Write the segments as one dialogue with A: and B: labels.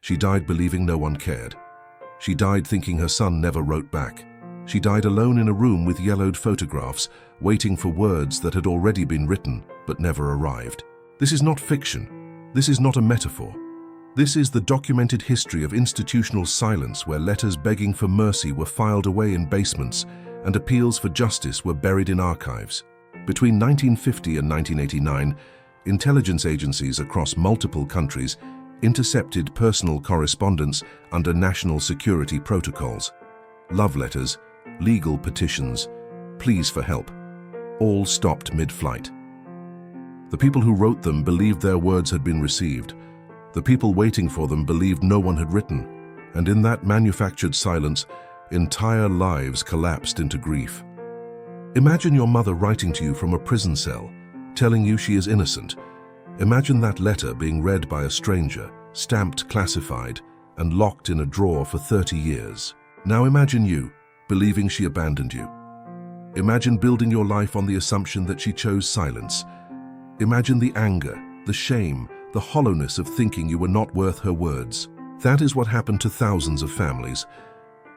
A: She died believing no one cared. She died thinking her son never wrote back. She died alone in a room with yellowed photographs, waiting for words that had already been written but never arrived. This is not fiction. This is not a metaphor. This is the documented history of institutional silence, where letters begging for mercy were filed away in basements and appeals for justice were buried in archives. Between 1950 and 1989, intelligence agencies across multiple countries intercepted personal correspondence under national security protocols. Love letters, legal petitions, pleas for help, all stopped mid-flight. The people who wrote them believed their words had been received. The people waiting for them believed no one had written, and in that manufactured silence, entire lives collapsed into grief. Imagine your mother writing to you from a prison cell, telling you she is innocent. Imagine that letter being read by a stranger, stamped classified, and locked in a drawer for 30 years. Now imagine you, believing she abandoned you. Imagine building your life on the assumption that she chose silence. Imagine the anger, the shame, the hollowness of thinking you were not worth her words. That is what happened to thousands of families.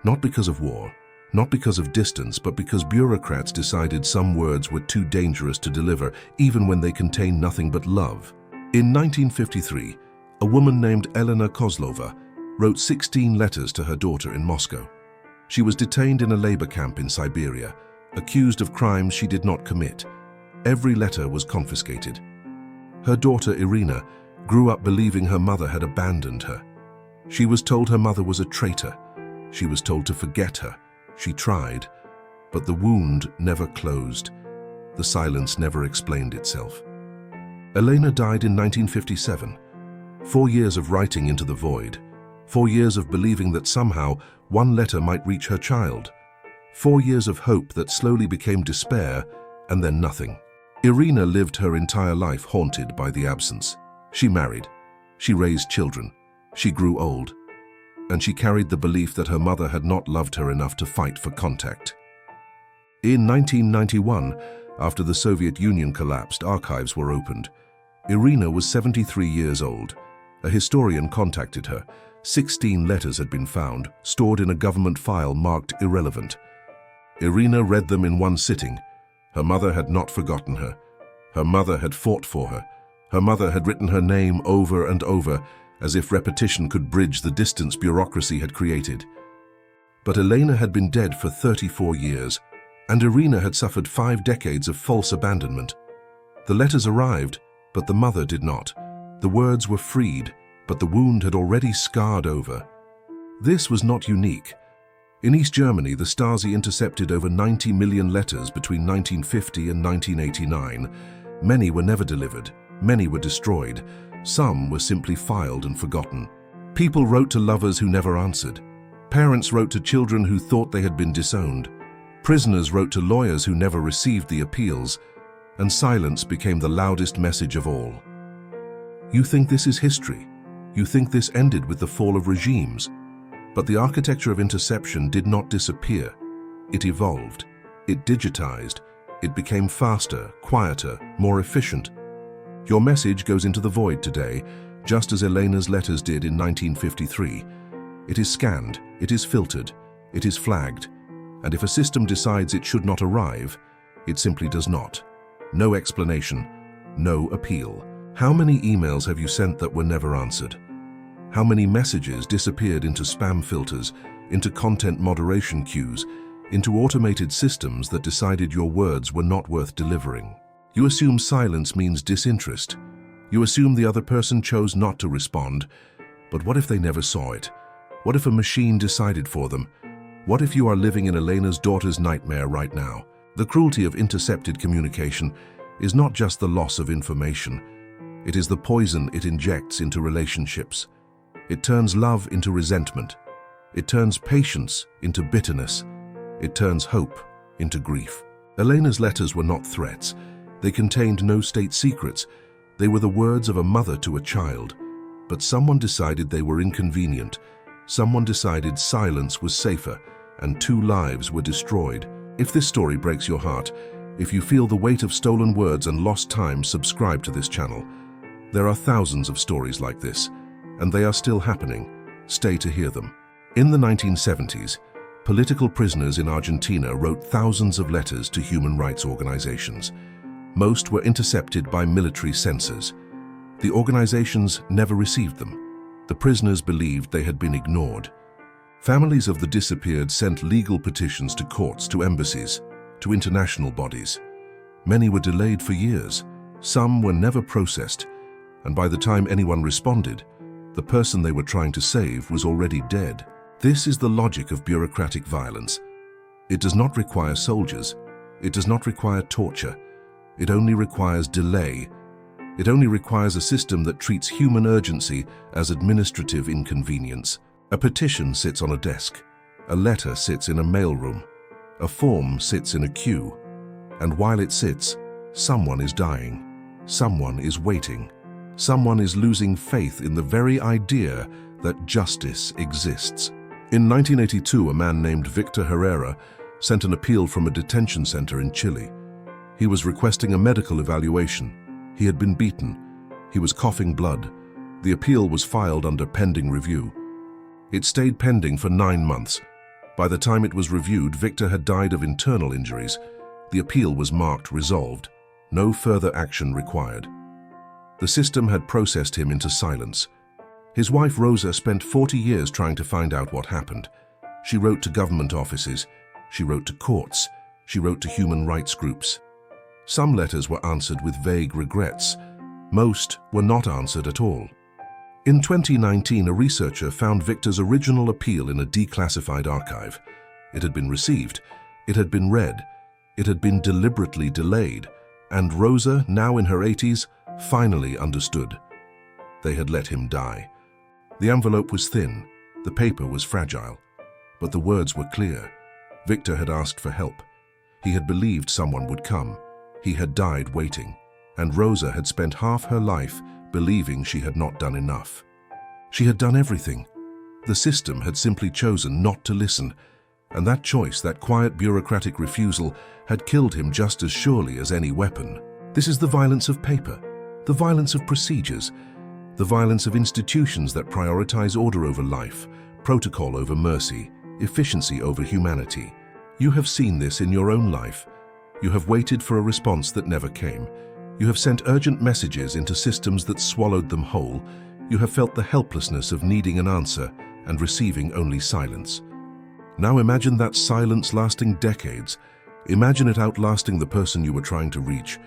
A: Not because of war, not because of distance, but because bureaucrats decided some words were too dangerous to deliver, even when they contained nothing but love. In 1953, a woman named Elena Kozlova wrote 16 letters to her daughter in Moscow. She was detained in a labor camp in Siberia, accused of crimes she did not commit. Every letter was confiscated. Her daughter Irina grew up believing her mother had abandoned her. She was told her mother was a traitor. She was told to forget her. She tried, but the wound never closed. The silence never explained itself. Elena died in 1957. 4 years of writing into the void. 4 years of believing that somehow one letter might reach her child. 4 years of hope that slowly became despair, and then nothing. Irina lived her entire life haunted by the absence. She married. She raised children. She grew old. And she carried the belief that her mother had not loved her enough to fight for contact. In 1991, after the Soviet Union collapsed, archives were opened. Irina was 73 years old. A historian contacted her. 16 letters had been found, stored in a government file marked irrelevant. Irina read them in one sitting. Her mother had not forgotten her. Her mother had fought for her. Her mother had written her name over and over, as if repetition could bridge the distance bureaucracy had created. But Elena had been dead for 34 years, and Irina had suffered 5 decades of false abandonment. The letters arrived, but the mother did not. The words were freed, but the wound had already scarred over. This was not unique. In East Germany, the Stasi intercepted over 90 million letters between 1950 and 1989. Many were never delivered. Many were destroyed. Some were simply filed and forgotten. People wrote to lovers who never answered. Parents wrote to children who thought they had been disowned. Prisoners wrote to lawyers who never received the appeals. And silence became the loudest message of all. You think this is history. You think this ended with the fall of regimes. But the architecture of interception did not disappear. It evolved. It digitized. It became faster, quieter, more efficient. Your message goes into the void today, just as Elena's letters did in 1953. It is scanned, it is filtered, it is flagged, and if a system decides it should not arrive, it simply does not. No explanation, no appeal. How many emails have you sent that were never answered? How many messages disappeared into spam filters, into content moderation queues, into automated systems that decided your words were not worth delivering? You assume silence means disinterest. You assume the other person chose not to respond. But what if they never saw it? What if a machine decided for them? What if you are living in Elena's daughter's nightmare right now? The cruelty of intercepted communication is not just the loss of information. It is the poison it injects into relationships. It turns love into resentment. It turns patience into bitterness. It turns hope into grief. Elena's letters were not threats. They contained no state secrets. They were the words of a mother to a child. But someone decided they were inconvenient. Someone decided silence was safer, and 2 lives were destroyed. If this story breaks your heart, if you feel the weight of stolen words and lost time, subscribe to this channel. There are thousands of stories like this, and they are still happening. Stay to hear them. In the 1970s, political prisoners in Argentina wrote thousands of letters to human rights organizations. Most were intercepted by military censors. The organizations never received them. The prisoners believed they had been ignored. Families of the disappeared sent legal petitions to courts, to embassies, to international bodies. Many were delayed for years. Some were never processed, and by the time anyone responded, the person they were trying to save was already dead. This is the logic of bureaucratic violence. It does not require soldiers. It does not require torture. It only requires delay. It only requires a system that treats human urgency as administrative inconvenience. A petition sits on a desk. A letter sits in a mailroom. A form sits in a queue. And while it sits, someone is dying. Someone is waiting. Someone is losing faith in the very idea that justice exists. In 1982, a man named Victor Herrera sent an appeal from a detention center in Chile. He was requesting a medical evaluation. He had been beaten. He was coughing blood. The appeal was filed under pending review. It stayed pending for 9 months. By the time it was reviewed, Victor had died of internal injuries. The appeal was marked resolved. No further action required. The system had processed him into silence. His wife Rosa spent 40 years trying to find out what happened. She wrote to government offices. She wrote to courts. She wrote to human rights groups. Some letters were answered with vague regrets. Most were not answered at all. In 2019, a researcher found Victor's original appeal in a declassified archive. It had been received. It had been read. It had been deliberately delayed. And Rosa, now in her 80s, finally understood. They had let him die. The envelope was thin. The paper was fragile. But the words were clear. Victor had asked for help. He had believed someone would come. He had died waiting. And Rosa had spent half her life believing she had not done enough. She had done everything. The system had simply chosen not to listen. And that choice, that quiet bureaucratic refusal, had killed him just as surely as any weapon. This is the violence of paper, the violence of procedures, the violence of institutions that prioritize order over life, protocol over mercy, efficiency over humanity. You have seen this in your own life. You have waited for a response that never came. You have sent urgent messages into systems that swallowed them whole. You have felt the helplessness of needing an answer and receiving only silence. Now imagine that silence lasting decades. Imagine it outlasting the person you were trying to reach.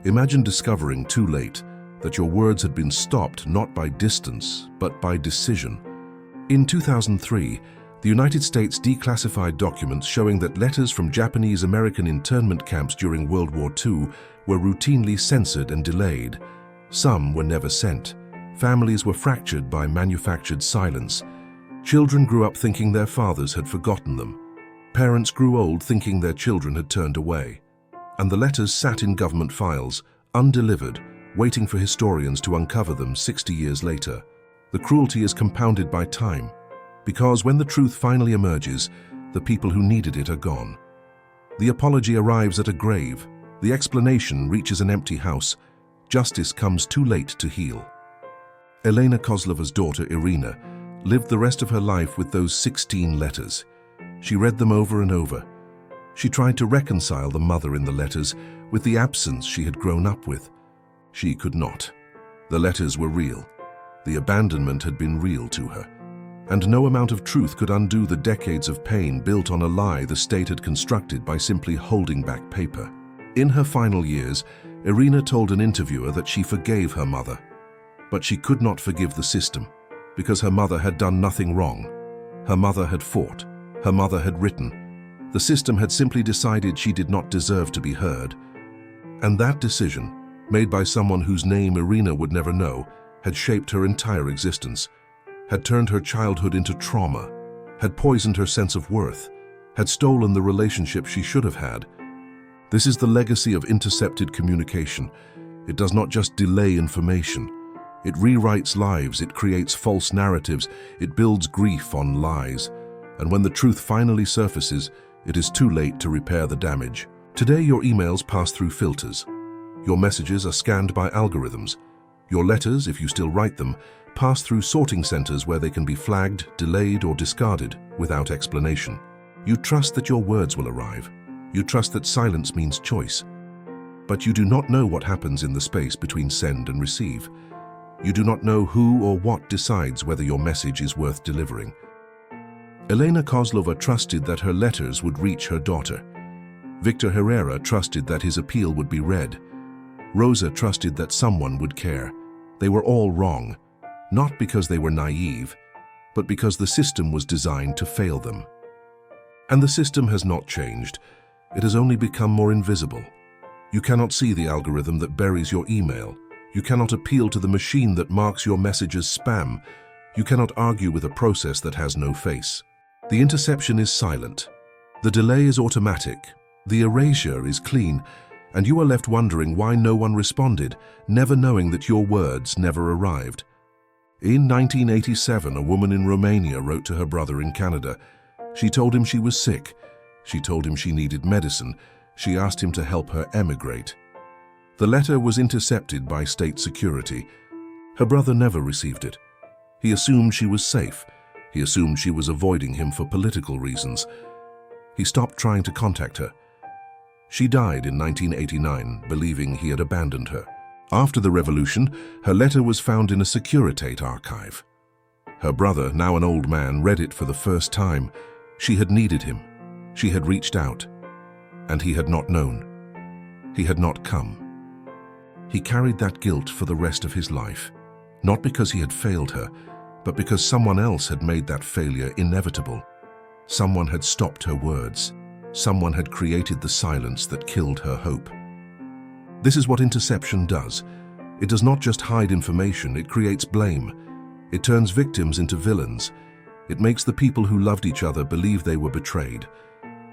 A: Imagine discovering too late that your words had been stopped not by distance, but by decision. In 2003, the United States declassified documents showing that letters from Japanese-American internment camps during World War II were routinely censored and delayed. Some were never sent. Families were fractured by manufactured silence. Children grew up thinking their fathers had forgotten them. Parents grew old thinking their children had turned away. And the letters sat in government files, undelivered, waiting for historians to uncover them 60 years later. The cruelty is compounded by time, because when the truth finally emerges, the people who needed it are gone. The apology arrives at a grave. The explanation reaches an empty house. Justice comes too late to heal. Elena Kozlova's daughter, Irina, lived the rest of her life with those 16 letters. She read them over and over. She tried to reconcile the mother in the letters with the absence she had grown up with. She could not. The letters were real. The abandonment had been real to her. And no amount of truth could undo the decades of pain built on a lie the state had constructed by simply holding back paper. In her final years, Irina told an interviewer that she forgave her mother. But she could not forgive the system, because her mother had done nothing wrong. Her mother had fought. Her mother had written. The system had simply decided she did not deserve to be heard. And that decision, made by someone whose name Irina would never know, had shaped her entire existence, had turned her childhood into trauma, had poisoned her sense of worth, had stolen the relationship she should have had. This is the legacy of intercepted communication. It does not just delay information. It rewrites lives, it creates false narratives, it builds grief on lies. And when the truth finally surfaces, it is too late to repair the damage. Today, your emails pass through filters. Your messages are scanned by algorithms. Your letters, if you still write them, pass through sorting centers where they can be flagged, delayed, or discarded without explanation. You trust that your words will arrive. You trust that silence means choice. But you do not know what happens in the space between send and receive. You do not know who or what decides whether your message is worth delivering. Elena Kozlova trusted that her letters would reach her daughter. Victor Herrera trusted that his appeal would be read. Rosa trusted that someone would care. They were all wrong, not because they were naive, but because the system was designed to fail them. And the system has not changed. It has only become more invisible. You cannot see the algorithm that buries your email. You cannot appeal to the machine that marks your message as spam. You cannot argue with a process that has no face. The interception is silent. The delay is automatic. The erasure is clean, and you are left wondering why no one responded, never knowing that your words never arrived. In 1987, a woman in Romania wrote to her brother in Canada. She told him she was sick. She told him she needed medicine. She asked him to help her emigrate. The letter was intercepted by state security. Her brother never received it. He assumed she was safe. He assumed she was avoiding him for political reasons. He stopped trying to contact her. She died in 1989, believing he had abandoned her. After the revolution, her letter was found in a Securitate archive. Her brother, now an old man, read it for the first time. She had needed him. She had reached out. And he had not known. He had not come. He carried that guilt for the rest of his life, not because he had failed her, but because someone else had made that failure inevitable. Someone had stopped her words. Someone had created the silence that killed her hope. This is what interception does. It does not just hide information, it creates blame. It turns victims into villains. It makes the people who loved each other believe they were betrayed.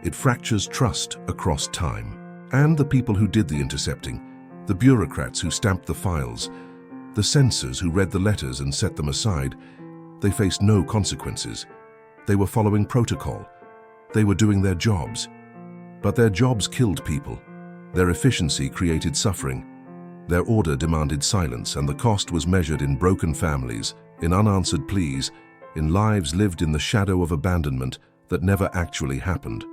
A: It fractures trust across time. And the people who did the intercepting, the bureaucrats who stamped the files, the censors who read the letters and set them aside, they faced no consequences. They were following protocol. They were doing their jobs. But their jobs killed people. Their efficiency created suffering. Their order demanded silence, and the cost was measured in broken families, in unanswered pleas, in lives lived in the shadow of abandonment that never actually happened.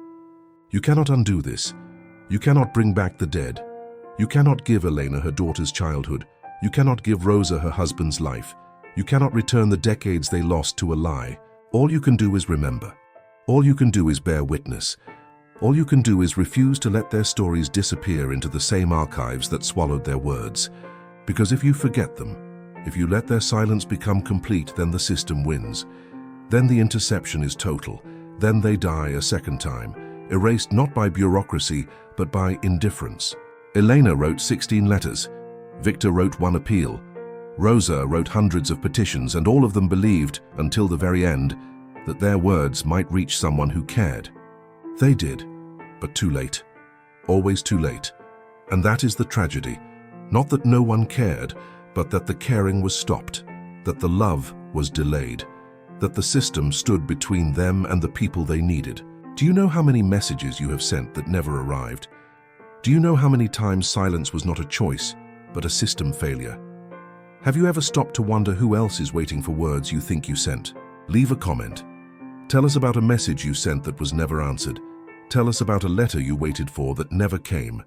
A: You cannot undo this. You cannot bring back the dead. You cannot give Elena her daughter's childhood. You cannot give Rosa her husband's life. You cannot return the decades they lost to a lie. All you can do is remember. All you can do is bear witness. All you can do is refuse to let their stories disappear into the same archives that swallowed their words. Because if you forget them, if you let their silence become complete, then the system wins. Then the interception is total. Then they die a second time, erased not by bureaucracy, but by indifference. Elena wrote 16 letters. Victor wrote 1 appeal. Rosa wrote hundreds of petitions, and all of them believed, until the very end, that their words might reach someone who cared. They did, but too late. Always too late. And that is the tragedy. Not that no one cared, but that the caring was stopped, that the love was delayed, that the system stood between them and the people they needed. Do you know how many messages you have sent that never arrived? Do you know how many times silence was not a choice, but a system failure? Have you ever stopped to wonder who else is waiting for words you think you sent? Leave a comment. Tell us about a message you sent that was never answered. Tell us about a letter you waited for that never came.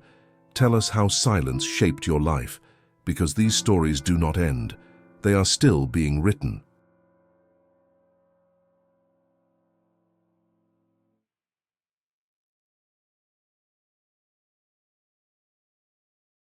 A: Tell us how silence shaped your life, because these stories do not end. They are still being written.